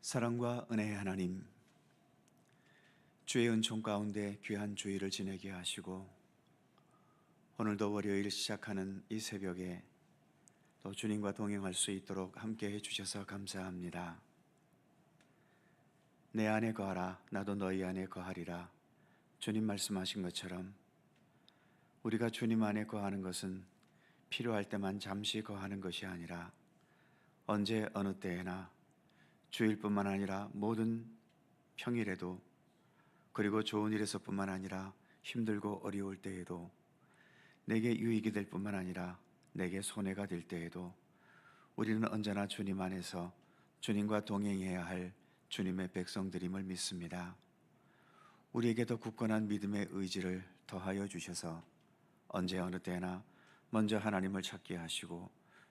사랑과 은혜의 하나님, 주의 은총 가운데 귀한 주일을 지내게 하시고 오늘도 월요일 시작하는 이 새벽에 또 주님과 동행할 수 있도록 함께해 주셔서 감사합니다. 내 안에 거하라, 나도 너희 안에 거하리라. 주님 말씀하신 것처럼 우리가 주님 안에 거하는 것은 필요할 때만 잠시 거하는 것이 아니라 언제 어느 때에나 주일뿐만 아니라 모든 평일에도, 그리고 좋은 일에서뿐만 아니라 힘들고 어려울 때에도, 내게 유익이 될 뿐만 아니라 내게 손해가 될 때에도 우리는 언제나 주님 안에서 주님과 동행해야 할 주님의 백성들임을 믿습니다. 우리에게도 굳건한 믿음의 의지를 더하여 주셔서 언제 어느 때나 먼저 하나님을 찾게 하시고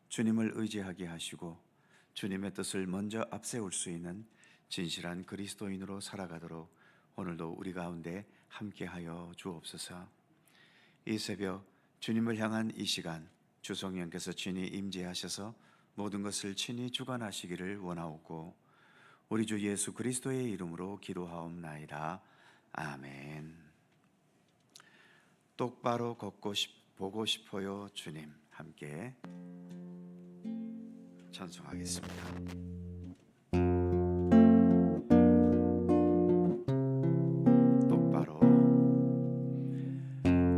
주님을 의지하게 하시고 주님의 뜻을 먼저 앞세울 수 있는 진실한 그리스도인으로 살아가도록 오늘도 우리 가운데 함께하여 주옵소서. 이 새벽 주님을 향한 이 시간, 주성령께서 친히 임재하셔서 모든 것을 친히 주관하시기를 원하옵고 우리 주 예수 그리스도의 이름으로 기도하옵나이다. 아멘. 똑바로 보고 싶어요 주님, 함께 찬송하겠습니다.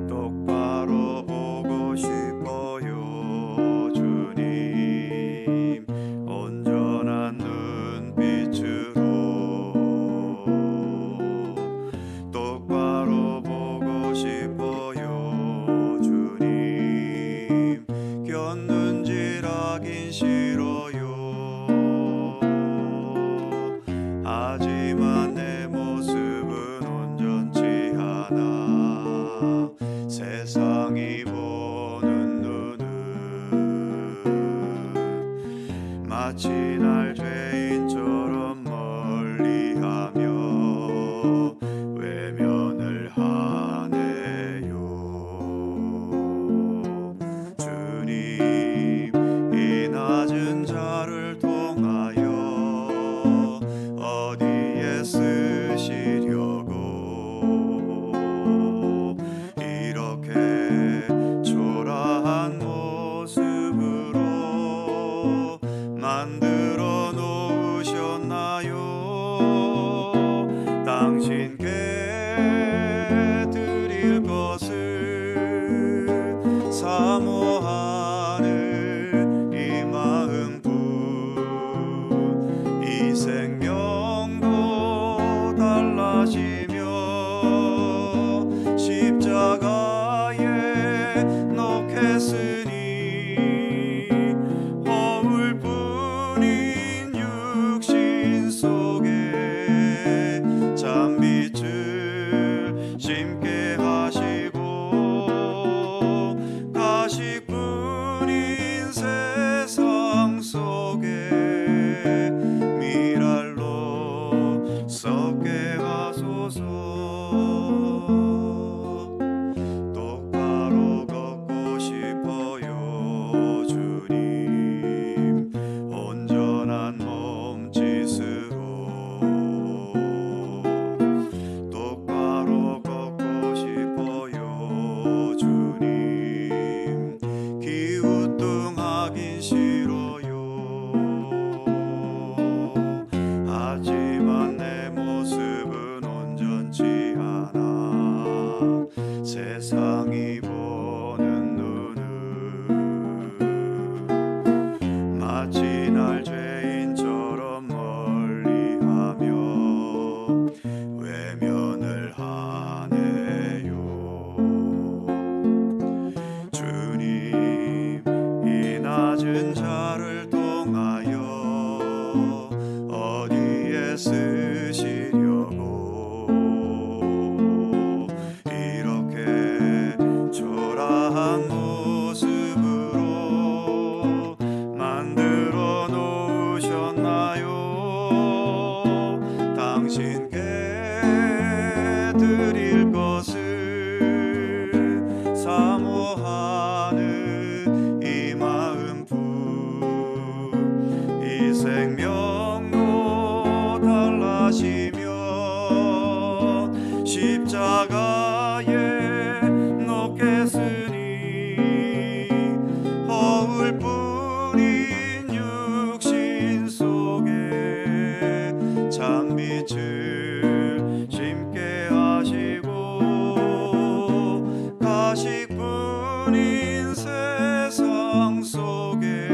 똑바로 보고 싶어요 주님, 온전한 눈빛으로 똑바로 보고 싶어요 주님, 곁눈질하긴 싫어요. 하지만 내 모습은 온전치 않아 세상이 보는 눈은 마치 날 죄인처럼 멀리하며 외면을 하네요. 주님, 이 낮은 자를 통하여 어디에 쓰시려고 이렇게 초라한 모습으로 만들어 놓으셨나요? 당신께 드릴 것을 사모하는 이 마음뿐, 이 생명도 달라지며 십자가에 놓겠으니 허울뿐인 육신 속에 잔빛을 심게 하시고 가시뿐인 세상 속에 미랄로 썩게 하소서. 똑바로 걷고 싶어요 주님, 온전한 몸짓으로 똑바로 걷고 싶어요 주님, 기우뚱하긴 싫어요. 하지만 내 모습은 온전치 않아 세상이 보는 눈은 마치 날 죄인처럼 멀리하며 외면을 하네요. 주님, 이 낮은 자를 통하여 어디에 쓰시려고 이렇게 초라한 모습으로 만들어 놓으셨나요? 당신께 드릴 것을 사모하는 이 마음뿐, 이 생명도 십자가에 높게 쓰니 허울 뿐인 육신 속에 참빛을 심게 하시고 가식뿐인 세상 속에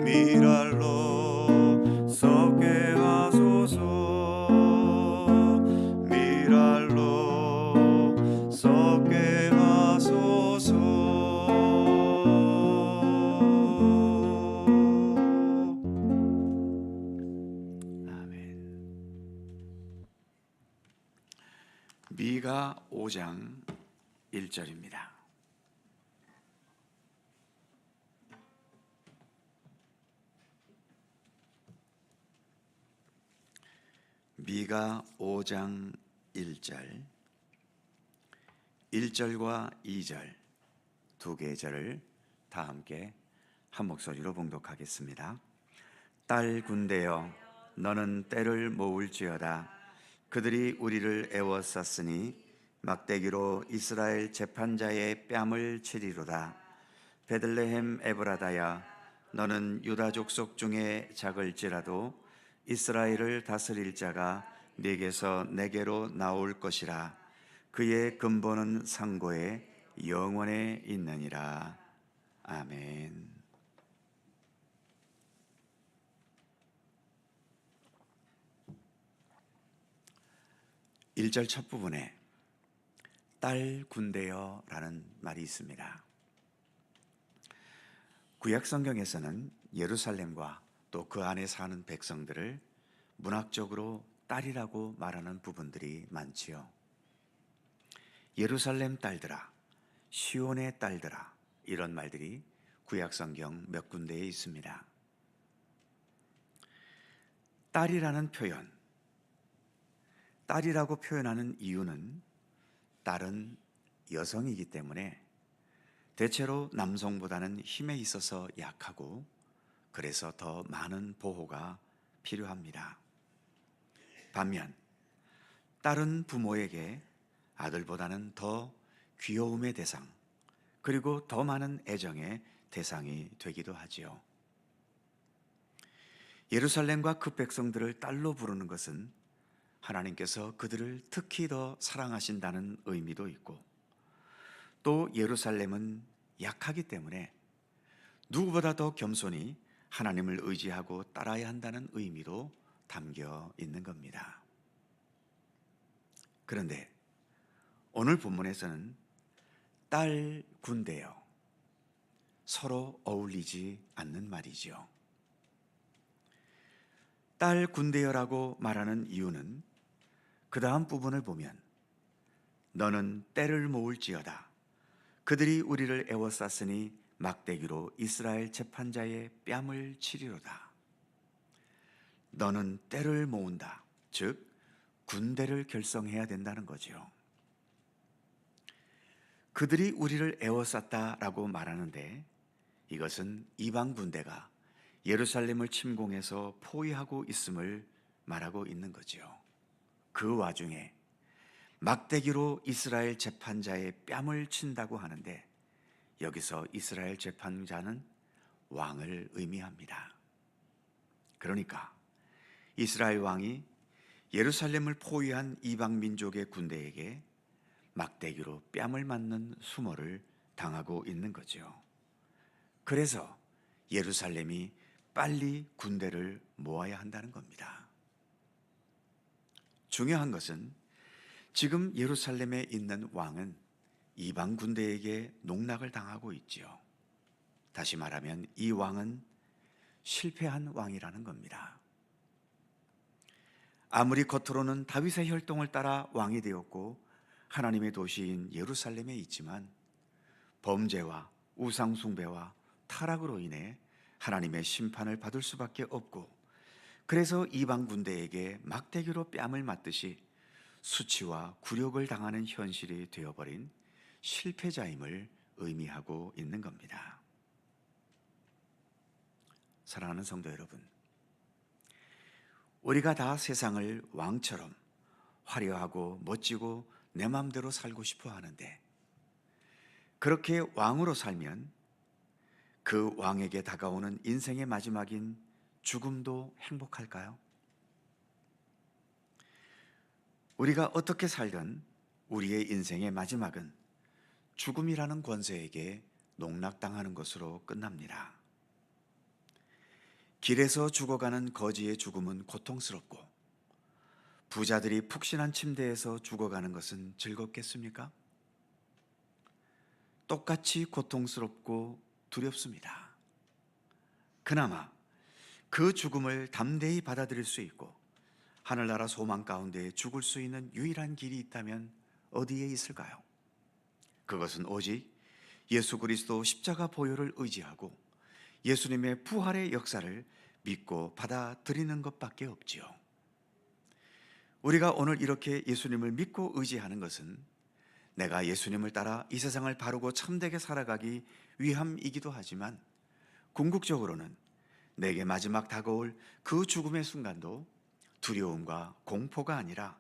미랄로 썩게 하소서. 미랄로 썩게 하소서. 아멘. 미가 5장 1절입니다. 미가 5장 1절, 1절과 2절 두 개의 절을 다 함께 한 목소리로 봉독하겠습니다. 딸 군대여, 너는 때를 모을지어다. 그들이 우리를 애워쌌으니 막대기로 이스라엘 재판자의 뺨을 치리로다. 베들레헴 에브라다야, 너는 유다 족속 중에 작을지라도 이스라엘을 다스릴 자가 네게서 내게로 나올 것이라. 그의 근본은 상고에 영원에 있느니라. 아멘. 1절 첫 부분에 딸 군대여 라는 말이 있습니다. 구약 성경에서는 예루살렘과 또 그 안에 사는 백성들을 문학적으로 딸이라고 말하는 부분들이 많지요. 예루살렘 딸들아, 시온의 딸들아, 이런 말들이 구약 성경 몇 군데에 있습니다. 딸이라는 표현, 딸이라고 표현하는 이유는 딸은 여성이기 때문에 대체로 남성보다는 힘에 있어서 약하고 그래서 더 많은 보호가 필요합니다. 반면 딸은 부모에게 아들보다는 더 귀여움의 대상, 그리고 더 많은 애정의 대상이 되기도 하지요. 예루살렘과 그 백성들을 딸로 부르는 것은 하나님께서 그들을 특히 더 사랑하신다는 의미도 있고, 또 예루살렘은 약하기 때문에 누구보다 더 겸손히 하나님을 의지하고 따라야 한다는 의미도 담겨 있는 겁니다. 그런데 오늘 본문에서는 딸 군대여, 서로 어울리지 않는 말이지요. 딸 군대여라고 말하는 이유는 그 다음 부분을 보면 너는 때를 모을지어다. 그들이 우리를 애워쌌으니 막대기로 이스라엘 재판자의 뺨을 치리로다. 너는 때를 모은다. 즉 군대를 결성해야 된다는 거지요. 그들이 우리를 애워쌌다라고 말하는데 이것은 이방 군대가 예루살렘을 침공해서 포위하고 있음을 말하고 있는 거지요. 그 와중에 막대기로 이스라엘 재판자의 뺨을 친다고 하는데 여기서 이스라엘 재판자는 왕을 의미합니다. 그러니까 이스라엘 왕이 예루살렘을 포위한 이방 민족의 군대에게 막대기로 뺨을 맞는 수모를 당하고 있는 거죠. 그래서 예루살렘이 빨리 군대를 모아야 한다는 겁니다. 중요한 것은 지금 예루살렘에 있는 왕은 이방 군대에게 농락을 당하고 있지요. 다시 말하면 이 왕은 실패한 왕이라는 겁니다. 아무리 겉으로는 다윗의 혈통을 따라 왕이 되었고 하나님의 도시인 예루살렘에 있지만 범죄와 우상숭배와 타락으로 인해 하나님의 심판을 받을 수밖에 없고, 그래서 이방 군대에게 막대기로 뺨을 맞듯이 수치와 굴욕을 당하는 현실이 되어버린 실패자임을 의미하고 있는 겁니다. 사랑하는 성도 여러분, 우리가 다 세상을 왕처럼 화려하고 멋지고 내 마음대로 살고 싶어 하는데, 그렇게 왕으로 살면 그 왕에게 다가오는 인생의 마지막인 죽음도 행복할까요? 우리가 어떻게 살든 우리의 인생의 마지막은 죽음이라는 권세에게 농락당하는 것으로 끝납니다. 길에서 죽어가는 거지의 죽음은 고통스럽고, 부자들이 푹신한 침대에서 죽어가는 것은 즐겁겠습니까? 똑같이 고통스럽고 두렵습니다. 그나마 그 죽음을 담대히 받아들일 수 있고 하늘나라 소망 가운데 죽을 수 있는 유일한 길이 있다면 어디에 있을까요? 그것은 오직 예수 그리스도 십자가 보혈을 의지하고 예수님의 부활의 역사를 믿고 받아들이는 것밖에 없지요. 우리가 오늘 이렇게 예수님을 믿고 의지하는 것은 내가 예수님을 따라 이 세상을 바르고 참되게 살아가기 위함이기도 하지만, 궁극적으로는 내게 마지막 다가올 그 죽음의 순간도 두려움과 공포가 아니라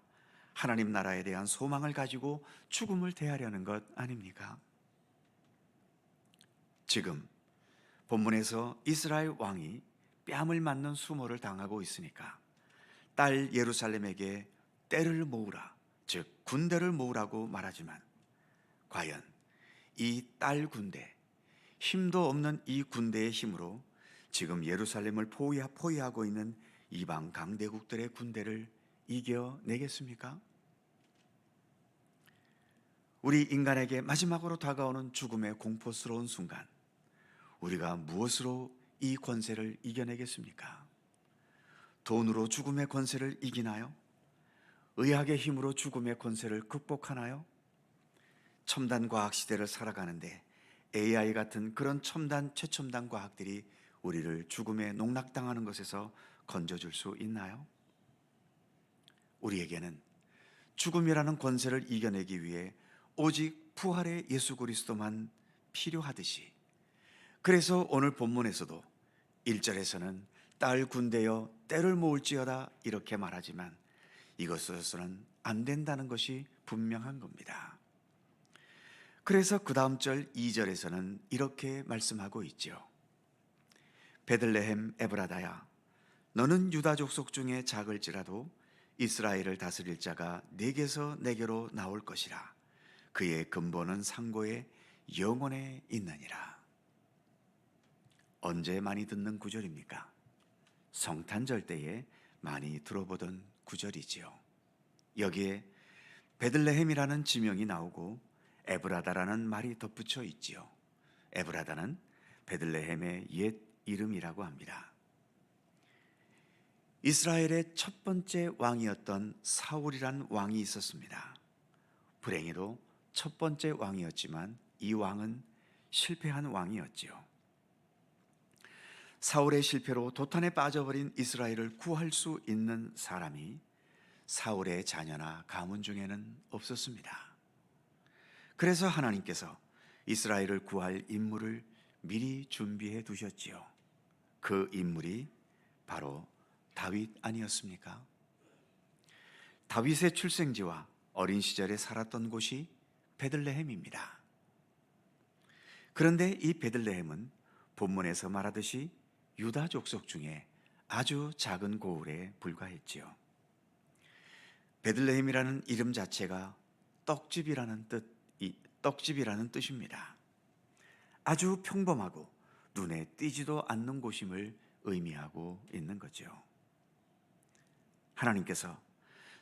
하나님 나라에 대한 소망을 가지고 죽음을 대하려는 것 아닙니까? 지금 본문에서 이스라엘 왕이 뺨을 맞는 수모를 당하고 있으니까 딸 예루살렘에게 떼를 모으라, 즉 군대를 모으라고 말하지만, 과연 이 딸 군대, 힘도 없는 이 군대의 힘으로 지금 예루살렘을 포위하고 있는 이방 강대국들의 군대를 이겨내겠습니까? 우리 인간에게 마지막으로 다가오는 죽음의 공포스러운 순간, 우리가 무엇으로 이 권세를 이겨내겠습니까? 돈으로 죽음의 권세를 이기나요? 의학의 힘으로 죽음의 권세를 극복하나요? 첨단 과학 시대를 살아가는데 AI 같은 그런 최첨단 과학들이 우리를 죽음에 농락당하는 것에서 건져줄 수 있나요? 우리에게는 죽음이라는 권세를 이겨내기 위해 오직 부활의 예수 그리스도만 필요하듯이, 그래서 오늘 본문에서도 1절에서는 딸 군대여 떼를 모을지어다 이렇게 말하지만 이것으로서는 안 된다는 것이 분명한 겁니다. 그래서 그 다음 절 2절에서는 이렇게 말씀하고 있죠. 베들레헴 에브라다야, 너는 유다 족속 중에 작을지라도 이스라엘을 다스릴 자가 네게서 내게로 나올 것이라. 그의 근본은 상고에 영원에 있느니라. 언제 많이 듣는 구절입니까? 성탄절 때에 많이 들어보던 구절이지요. 여기에 베들레헴이라는 지명이 나오고 에브라다라는 말이 덧붙여 있지요. 에브라다는 베들레헴의 옛 이름이라고 합니다. 이스라엘의 첫 번째 왕이었던 사울이란 왕이 있었습니다. 불행히도 첫 번째 왕이었지만 이 왕은 실패한 왕이었지요. 사울의 실패로 도탄에 빠져버린 이스라엘을 구할 수 있는 사람이 사울의 자녀나 가문 중에는 없었습니다. 그래서 하나님께서 이스라엘을 구할 인물을 미리 준비해 두셨지요. 그 인물이 바로 다윗 아니었습니까? 다윗의 출생지와 어린 시절에 살았던 곳이 베들레헴입니다. 그런데 이 베들레헴은 본문에서 말하듯이 유다 족속 중에 아주 작은 고을에 불과했지요. 베들레헴이라는 이름 자체가 떡집이라는 뜻입니다. 아주 평범하고 눈에 띄지도 않는 곳임을 의미하고 있는 거죠. 하나님께서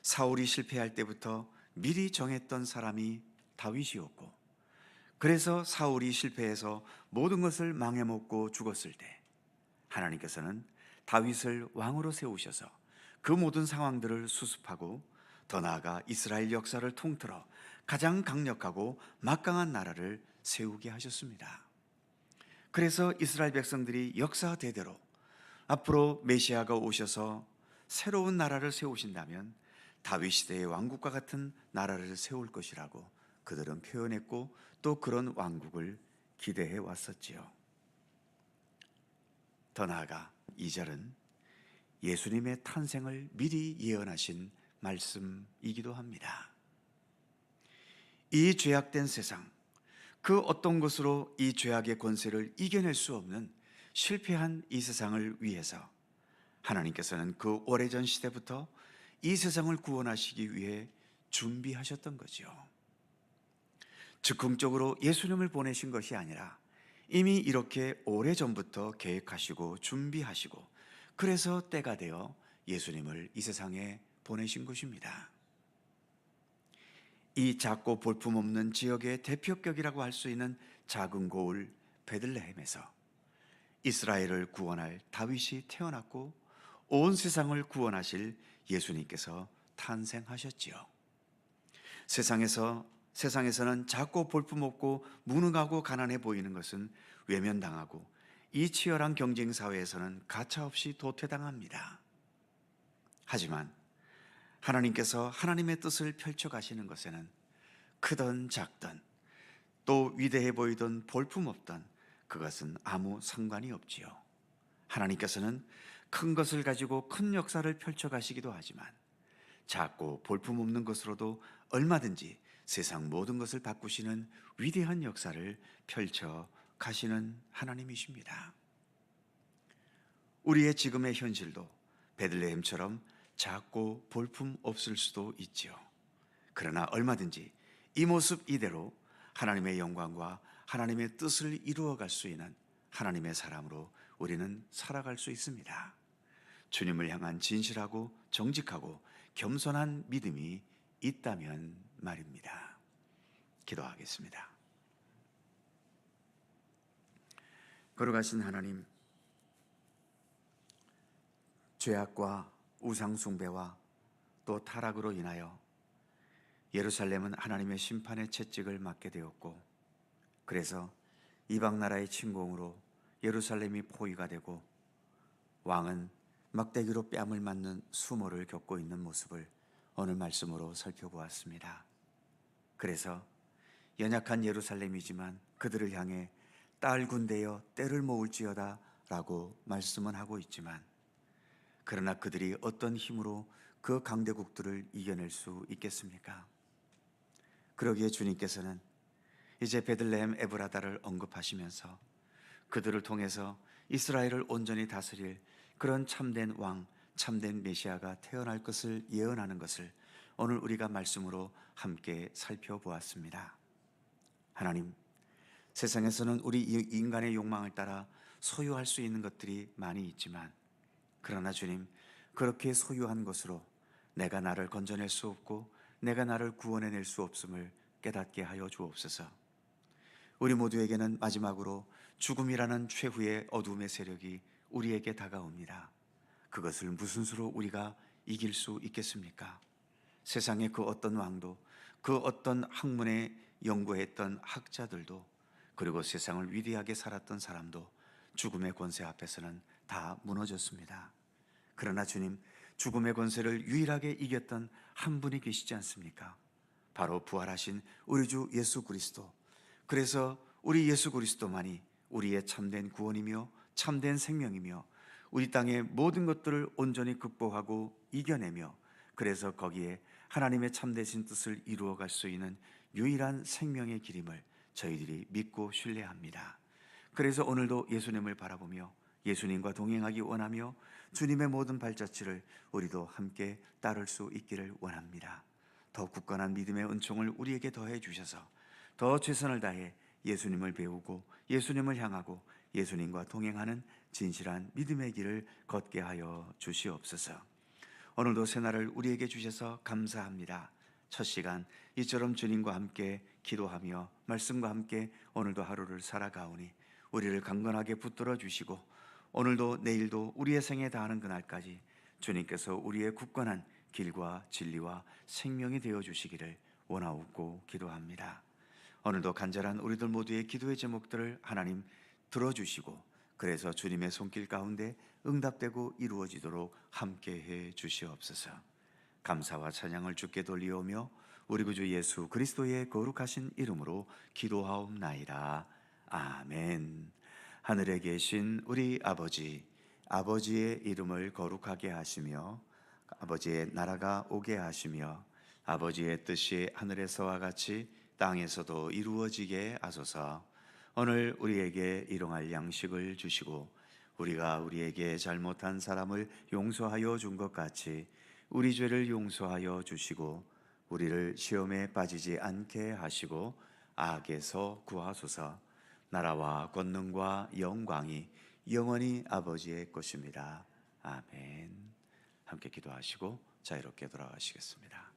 사울이 실패할 때부터 미리 정했던 사람이 다윗이었고, 그래서 사울이 실패해서 모든 것을 망해먹고 죽었을 때 하나님께서는 다윗을 왕으로 세우셔서 그 모든 상황들을 수습하고 더 나아가 이스라엘 역사를 통틀어 가장 강력하고 막강한 나라를 세우게 하셨습니다. 그래서 이스라엘 백성들이 역사 대대로 앞으로 메시아가 오셔서 새로운 나라를 세우신다면 다윗 시대의 왕국과 같은 나라를 세울 것이라고 그들은 표현했고 또 그런 왕국을 기대해 왔었지요. 더 나아가 2절은 예수님의 탄생을 미리 예언하신 말씀이기도 합니다. 이 죄악된 세상, 그 어떤 것으로 이 죄악의 권세를 이겨낼 수 없는 실패한 이 세상을 위해서 하나님께서는 그 오래전 시대부터 이 세상을 구원하시기 위해 준비하셨던 거죠. 즉흥적으로 예수님을 보내신 것이 아니라 이미 이렇게 오래전부터 계획하시고 준비하시고, 그래서 때가 되어 예수님을 이 세상에 보내신 것입니다. 이 작고 볼품없는 지역의 대표격이라고 할 수 있는 작은 고을 베들레헴에서 이스라엘을 구원할 다윗이 태어났고 온 세상을 구원하실 예수님께서 탄생하셨지요. 세상에서는 작고 볼품없고 무능하고 가난해 보이는 것은 외면당하고, 이 치열한 경쟁 사회에서는 가차없이 도태당합니다. 하지만 하나님께서 하나님의 뜻을 펼쳐 가시는 것에는 크든 작든 또 위대해 보이던 볼품없던 그것은 아무 상관이 없지요. 하나님께서는 큰 것을 가지고 큰 역사를 펼쳐 가시기도 하지만 작고 볼품없는 것으로도 얼마든지 세상 모든 것을 바꾸시는 위대한 역사를 펼쳐 가시는 하나님이십니다. 우리의 지금의 현실도 베들레헴처럼 작고 볼품 없을 수도 있지요. 그러나 얼마든지 이 모습 이대로 하나님의 영광과 하나님의 뜻을 이루어갈 수 있는 하나님의 사람으로 우리는 살아갈 수 있습니다. 주님을 향한 진실하고 정직하고 겸손한 믿음이 있다면 말입니다. 기도하겠습니다. 거룩하신 하나님, 죄악과 우상숭배와 또 타락으로 인하여 예루살렘은 하나님의 심판의 채찍을 맞게 되었고, 그래서 이방 나라의 침공으로 예루살렘이 포위가 되고 왕은 막대기로 뺨을 맞는 수모를 겪고 있는 모습을 오늘 말씀으로 살펴보았습니다. 그래서 연약한 예루살렘이지만 그들을 향해 딸 군대여 때를 모을지어다 라고 말씀은 하고 있지만, 그러나 그들이 어떤 힘으로 그 강대국들을 이겨낼 수 있겠습니까? 그러기에 주님께서는 이제 베들레헴 에브라다를 언급하시면서 그들을 통해서 이스라엘을 온전히 다스릴 그런 참된 왕, 참된 메시아가 태어날 것을 예언하는 것을 오늘 우리가 말씀으로 함께 살펴보았습니다. 하나님, 세상에서는 우리 인간의 욕망을 따라 소유할 수 있는 것들이 많이 있지만, 그러나 주님, 그렇게 소유한 것으로 내가 나를 건져낼 수 없고 내가 나를 구원해낼 수 없음을 깨닫게 하여 주옵소서. 우리 모두에게는 마지막으로 죽음이라는 최후의 어둠의 세력이 우리에게 다가옵니다. 그것을 무슨 수로 우리가 이길 수 있겠습니까? 세상의 그 어떤 왕도, 그 어떤 학문에 연구했던 학자들도, 그리고 세상을 위대하게 살았던 사람도 죽음의 권세 앞에서는 다 무너졌습니다. 그러나 주님, 죽음의 권세를 유일하게 이겼던 한 분이 계시지 않습니까? 바로 부활하신 우리 주 예수 그리스도. 그래서 우리 예수 그리스도만이 우리의 참된 구원이며 참된 생명이며 우리 땅의 모든 것들을 온전히 극복하고 이겨내며, 그래서 거기에 하나님의 참되신 뜻을 이루어갈 수 있는 유일한 생명의 길임을 저희들이 믿고 신뢰합니다. 그래서 오늘도 예수님을 바라보며 예수님과 동행하기 원하며 주님의 모든 발자취를 우리도 함께 따를 수 있기를 원합니다. 더 굳건한 믿음의 은총을 우리에게 더해 주셔서 더 최선을 다해 예수님을 배우고 예수님을 향하고 예수님과 동행하는 진실한 믿음의 길을 걷게 하여 주시옵소서. 오늘도 새날을 우리에게 주셔서 감사합니다. 첫 시간 이처럼 주님과 함께 기도하며 말씀과 함께 오늘도 하루를 살아가오니 우리를 강건하게 붙들어 주시고, 오늘도 내일도 우리의 생에 다하는 그날까지 주님께서 우리의 굳건한 길과 진리와 생명이 되어 주시기를 원하옵고 기도합니다. 오늘도 간절한 우리들 모두의 기도의 제목들을 하나님 들어주시고, 그래서 주님의 손길 가운데 응답되고 이루어지도록 함께해 주시옵소서. 감사와 찬양을 주께 돌리오며 우리 구주 예수 그리스도의 거룩하신 이름으로 기도하옵나이다. 아멘. 하늘에 계신 우리 아버지, 아버지의 이름을 거룩하게 하시며 아버지의 나라가 오게 하시며 아버지의 뜻이 하늘에서와 같이 땅에서도 이루어지게 하소서. 오늘 우리에게 일용할 양식을 주시고 우리가 우리에게 잘못한 사람을 용서하여 준 것 같이 우리 죄를 용서하여 주시고 우리를 시험에 빠지지 않게 하시고 악에서 구하소서. 나라와 권능과 영광이 영원히 아버지의 것입니다. 아멘. 함께 기도하시고 자유롭게 돌아가시겠습니다.